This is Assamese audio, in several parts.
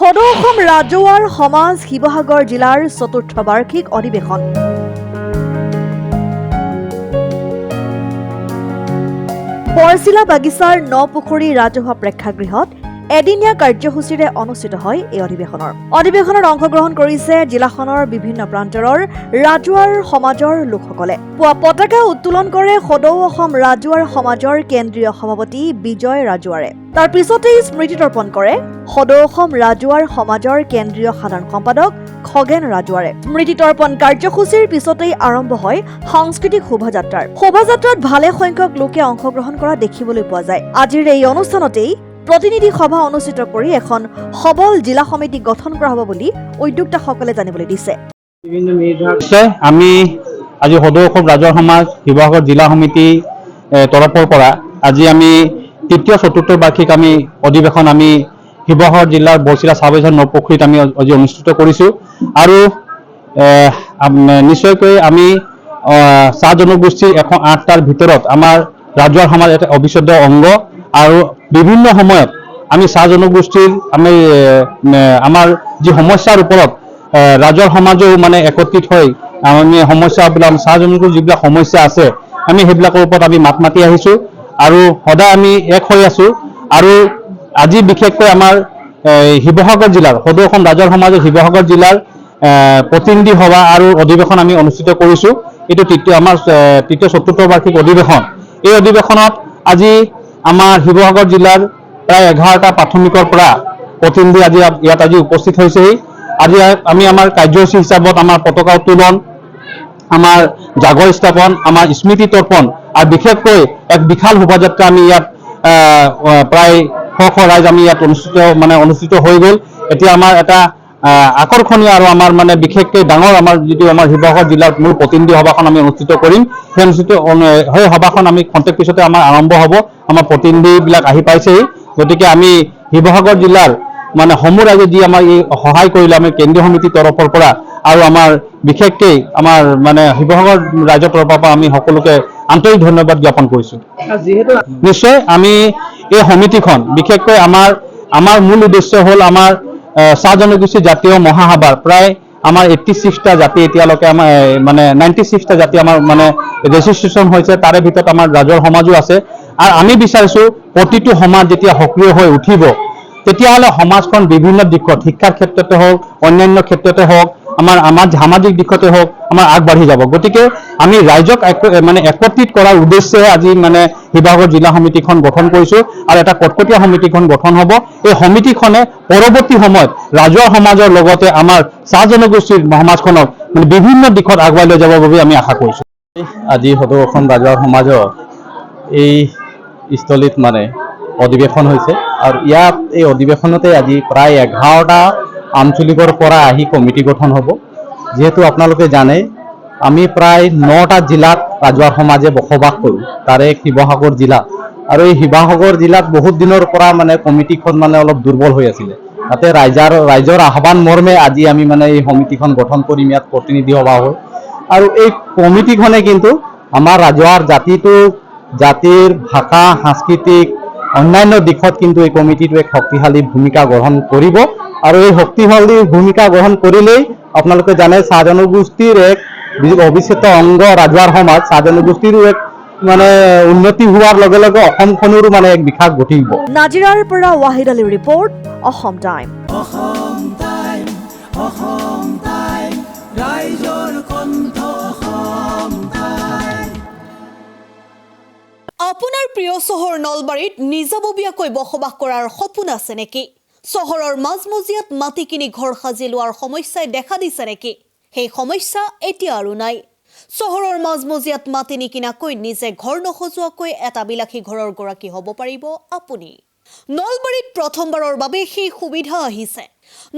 সদৌ অসম ৰাজহুৱাৰ সমাজ শিৱসাগৰ জিলাৰ চতুৰ্থ বাৰ্ষিক অধিৱেশন। বৰচিলা বাগিচাৰ নপুখুৰী ৰাজহুৱা প্ৰেক্ষাগৃহত এদিনীয়া কাৰ্যসূচীৰে অনুষ্ঠিত হয় এই অধিৱেশনত অংশগ্ৰহণ কৰিছে জিলাখনৰ বিভিন্ন প্ৰান্তৰৰ ৰাজহুৱাৰ সমাজৰ লোকসকলে। পুৱা পতাকা উত্তোলন কৰে সদৌ অসম ৰাজহুৱাৰ সমাজৰ কেন্দ্ৰীয় সভাপতি বিজয় ৰাজুৱাৰে। তাৰ পিছতেই স্মৃতি তৰ্পণ কৰে সদৌ অসম ৰাজহুৱাৰ সমাজৰ কেন্দ্ৰীয় সাধাৰণ সম্পাদক খগেন ৰাজুৱাৰে। স্মৃতি তৰ্পণ কাৰ্যসূচীৰ পিছতেই আৰম্ভ হয় সাংস্কৃতিক শোভাযাত্ৰাত ভালে সংখ্যক লোকে অংশগ্ৰহণ কৰা দেখিবলৈ পোৱা যায়। আজিৰ এই অনুষ্ঠানতেই প্ৰতিনিধি সভা অনুষ্ঠিত কৰি এখন সবল জিলা সমিতি গঠন কৰা হ'ব বুলি উদ্যোক্তাসকলে জানিবলৈ দিছে। আমি আজি সদৌ অসম ৰাজহুৱাৰ সমাজ শিৱসাগৰ জিলা সমিতি তৰফৰ পৰা আজি আমি তৃতীয় চতুৰ্থ বাৰ্ষিক আমি অধিৱেশন আমি শিৱসাগৰ জিলাৰ বৰচিলা চাহ বাগিচা নপুখুৰীত আমি আজি অনুষ্ঠিত কৰিছোঁ। আৰু নিশ্চয়কৈ আমি চাহ জনগোষ্ঠীৰ 108টাৰ ভিতৰত আমাৰ ৰাজহুৱাৰ সমাজ এটা অবিচ্ছেদ্য অংগ। আৰু বিভিন্ন সময়ত আমি চাহ জনগোষ্ঠীৰ আমাৰ যি সমস্যাৰ ওপৰত ৰাজহুৱাৰ সমাজেও মানে একত্ৰিত হৈ আমি সমস্যাবিলাক চাহ জনগোষ্ঠীৰ যিবিলাক সমস্যা আছে আমি সেইবিলাকৰ ওপৰত আমি মাত মাতি আহিছোঁ আৰু সদায় আমি এক হৈ আছোঁ। আৰু আজি বিশেষকৈ আমাৰ শিৱসাগৰ জিলাৰ সদৌ অসম ৰাজহুৱাৰ সমাজৰ শিৱসাগৰ জিলাৰ প্ৰতিনিধি সভা আৰু অধিৱেশন আমি অনুষ্ঠিত কৰিছোঁ। এইটো আমাৰ তৃতীয় চতুৰ্থ বাৰ্ষিক অধিৱেশন। এই অধিৱেশনত আজি আমাৰ শিৱসাগৰ জিলাৰ প্ৰায় 11টা প্ৰাথমিকৰ পৰা প্ৰতিনিধি ইয়াত আজি উপস্থিত হৈছেহি। আজি আমি আমাৰ কাৰ্যসূচী হিচাপত আমাৰ পতাকা উত্তোলন, আমাৰ জাগৰ স্থাপন, আমাৰ স্মৃতি তৰ্পণ আৰু বিশেষকৈ এক বিশাল শোভাযাত্ৰা আমি ইয়াত প্ৰায় শ ৰাইজ আমি ইয়াত অনুষ্ঠিত হৈ গ'ল। এতিয়া আমাৰ এটা আকৰ্ষণীয় আৰু আমাৰ মানে বিশেষকৈ ডাঙৰ আমাৰ যিটো আমাৰ শিৱসাগৰ জিলাৰ মূল প্ৰতিনিধি সভাখন আমি অনুষ্ঠিত কৰিম। সেই সভাখন আমি খন্তেক পিছতে আমাৰ আৰম্ভ হ'ব। আমাৰ প্ৰতিনিধিবিলাক আহি পাইছেহি। গতিকে আমি শিৱসাগৰ জিলাৰ মানে সমূহ ৰাইজে যি আমাৰ এই সহায় কৰিলে আমি কেন্দ্ৰীয় সমিতিৰ তৰফৰ পৰা আৰু আমাৰ বিশেষকৈ আমাৰ মানে শিৱসাগৰ ৰাইজৰ তৰফৰ পৰা আমি সকলোকে আন্তৰিক ধন্যবাদ জ্ঞাপন কৰিছোঁ। যিহেতু নিশ্চয় আমি এই সমিতিখন বিশেষকৈ আমাৰ মূল উদ্দেশ্য হ'ল আমাৰ চাহ জনগোষ্ঠী জাতীয় মহাসভাৰ প্ৰায় আমাৰ 86টা জাতি এতিয়ালৈকে আমাৰ মানে 96টা জাতি আমাৰ মানে ৰেজিষ্ট্ৰেশ্যন হৈছে। তাৰে ভিতৰত আমাৰ ৰাজহুৱাৰ সমাজো আছে। আৰু আমি বিচাৰিছোঁ প্ৰতিটো সমাজ যেতিয়া সক্ৰিয় হৈ উঠিব তেতিয়াহ'লে সমাজখন বিভিন্ন দিশত শিক্ষাৰ ক্ষেত্ৰতে হওক, অন্যান্য ক্ষেত্ৰতে হওক, আমাৰ সামাজিক দিশতে হওক আমাৰ আগবাঢ়ি যাব। গতিকে আমি ৰাইজক মানে একত্ৰিত কৰাৰ উদ্দেশ্যেৰে আজি মানে শিৱসাগৰ জিলা সমিতিখন গঠন কৰিছোঁ আৰু এটা কটকটীয়া সমিতিখন গঠন হ'ব। এই সমিতিখনে পৰৱৰ্তী সময়ত ৰাজহুৱা সমাজৰ লগতে আমাৰ চাহ জনগোষ্ঠীৰ সমাজখনক মানে বিভিন্ন দিশত আগুৱাই লৈ যাবৰ বাবে আমি আশা কৰিছোঁ। আজি সদৌ অসম ৰাজহুৱাৰ সমাজৰ এই স্থলীত মানে অধিৱেশন হৈছে আৰু ইয়াত এই অধিৱেশনতে আজি প্ৰায় 11টা আঞ্চলিকৰ পৰা আহি কমিটি গঠন হ'ব। যিহেতু আপোনালোকে জানে আমি প্ৰায় 9টা জিলাত ৰাজহুৱাৰ সমাজে বসবাস কৰোঁ, তাৰে শিৱসাগৰ জিলা। আৰু এই শিৱসাগৰ জিলাত বহুত দিনৰ পৰা মানে কমিটিখন মানে অলপ দুৰ্বল হৈ আছিলে। তাতে ৰাইজৰ আহ্বান মৰ্মে আজি আমি মানে এই সমিতিখন গঠন কৰিম, ইয়াত প্ৰতিনিধি সভা হয়। আৰু এই কমিটিখনে কিন্তু আমাৰ ৰাজহুৱাৰ জাতিৰ ভাষা, সাংস্কৃতিক অন্যান্য দিশত কিন্তু এই কমিটিটো এক শক্তিশালী ভূমিকা গ্ৰহণ কৰিব। আৰু এই শক্তিশালী ভূমিকা গ্ৰহণ কৰিলেই আপোনালোকে জানে চাহ জনগোষ্ঠীৰ এক অবিচ্ছেদ্য অংগ ৰাজহুৱাৰ সমাজ। চাহ জনগোষ্ঠীৰো এক মানে উন্নতি হোৱাৰ লগে লগে অসমখনৰো মানে এক বিকাশ ঘটিব। নাজিৰাৰ পৰা ৱাহিদ আলীৰ ৰিপৰ্ট, অসম টাইম। আপোনাৰ প্ৰিয় চহৰ নলবাৰীত নিজাববীয়াকৈ বসবাস কৰাৰ সপোন আছে নেকি? চহৰৰ মাজমজিয়াত মাটি কিনি ঘৰ সাজি লোৱাৰ সমস্যাই দেখা দিছে নেকি? সেই সমস্যা এতিয়া আৰু নাই। চহৰৰ মাজমজিয়াত মাটি নিকিনাকৈ নিজে ঘৰ নসজোৱাকৈ এটা বিলাসী ঘৰৰ গৰাকী হ'ব পাৰিব আপুনি। নলবাৰীত প্ৰথমবাৰৰ বাবে সেই সুবিধা আহিছে।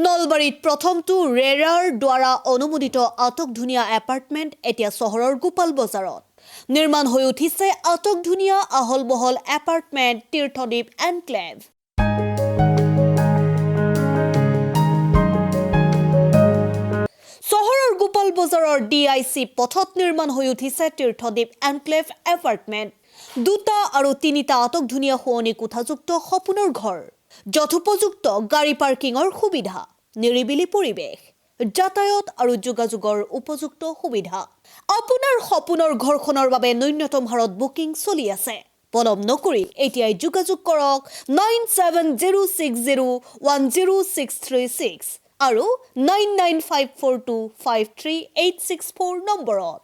নলবাৰীত প্ৰথমটো ৰেৰাৰ দ্বাৰা অনুমোদিত আটকধুনীয়া এপাৰ্টমেণ্ট এতিয়া চহৰৰ গোপাল বজাৰত নিৰ্মাণ হৈ উঠিছে। আটকধুনীয়া আহল বহল এপাৰ্টমেণ্ট তীৰ্থদ্বীপ এনক্লেভ। চহৰৰ গোপাল বজাৰৰ DIC পথত নিৰ্মাণ হৈ উঠিছে তীৰ্থদ্বীপ এনক্লেভ এপাৰ্টমেণ্ট। 2টা আৰু 3টা আটকধুনীয়া শুৱনি কোঠাযুক্ত সপোনৰ ঘৰ। যথোপযুক্ত গাড়ী পাৰ্কিঙৰ সুবিধা, নিৰিবিলি পৰিৱেশ, যাতায়াত আৰু যোগাযোগৰ উপযুক্ত সুবিধা। আপোনাৰ সপোনৰ ঘৰখনৰ বাবে ন্যূনতম হাৰত বুকিং চলি আছে। পলম নকৰি এতিয়াই যোগাযোগ কৰক 9706010636 আৰু 9954253864 নম্বৰত।